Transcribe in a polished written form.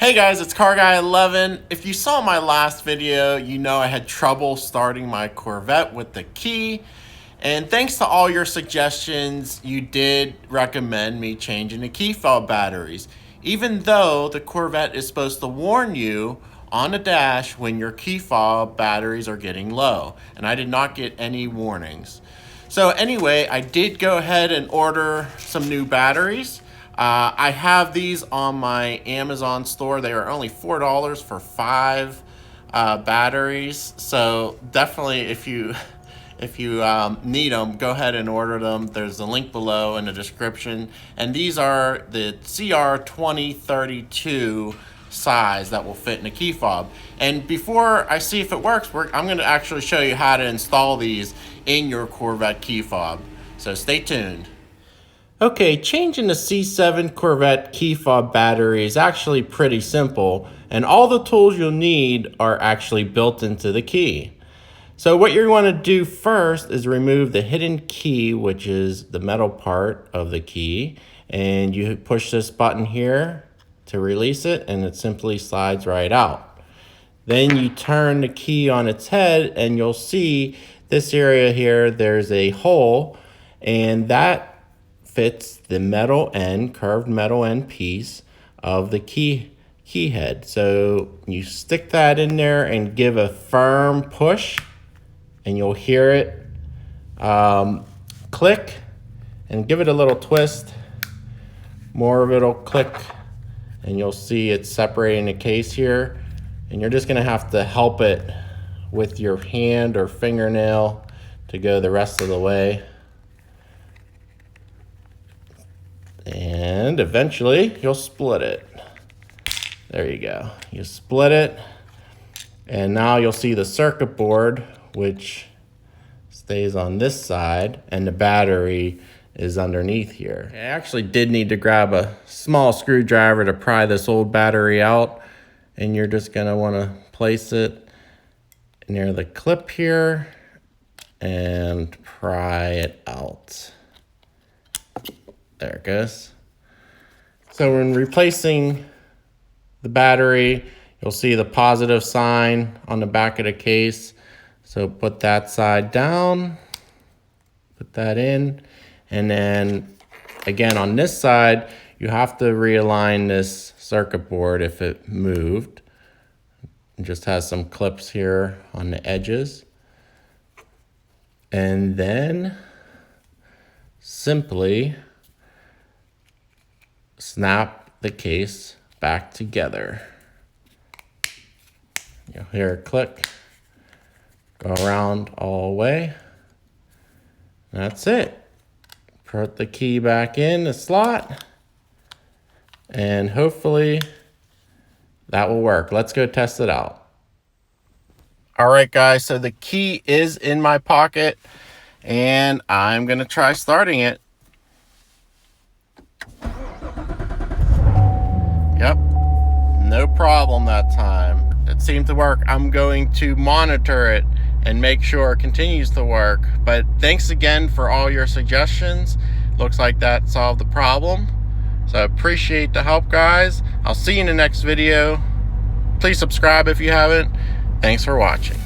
Hey guys, it's Car Guy 11. If you saw my last video, you know I had trouble starting my Corvette with the key. And thanks to all your suggestions, you did recommend me changing the key fob batteries. Even though the Corvette is supposed to warn you on the dash when your key fob batteries are getting low. And I did not get any warnings. So anyway, I did go ahead and order some new batteries. I have these on my Amazon store. They are only $4 for 5 batteries. So definitely, if you need them, go ahead and order them. There's a link below in the description. And these are the CR2032 size that will fit in a key fob. And before I see if it works, I'm going to actually show you how to install these in your Corvette key fob. So stay tuned. Okay, changing the C7 Corvette key fob battery is actually pretty simple, and all the tools you'll need are actually built into the key. So what you're going to do first is remove the hidden key, which is the metal part of the key, and you push this button here to release it, and it simply slides right out. Then you turn the key on its head, and you'll see this area here, there's a hole, and that fits the metal end, curved metal end piece of the key head. So you stick that in there and give a firm push, and you'll hear it click, and give it a little twist. More of it'll click, and you'll see it's separating the case here. And you're just gonna have to help it with your hand or fingernail to go the rest of the way. And eventually you'll split it. There you go. You split it, and now you'll see the circuit board, which stays on this side, and the battery is underneath here. I actually did need to grab a small screwdriver to pry this old battery out, and you're just gonna wanna place it near the clip here and pry it out. There it goes. So when replacing the battery, you'll see the positive sign on the back of the case. So put that side down, put that in, and then again on this side, you have to realign this circuit board if it moved. It just has some clips here on the edges. And then simply snap the case back together. You'll hear it click, go around all the way. That's it. Put the key back in the slot, and hopefully that will work. Let's go test it out. All right, guys, so the key is in my pocket, and I'm gonna try starting it. Yep, no problem that time. It seemed to work. I'm going to monitor it and make sure it continues to work. But thanks again for all your suggestions. Looks like that solved the problem. So I appreciate the help, guys. I'll see you in the next video. Please subscribe if you haven't. Thanks for watching.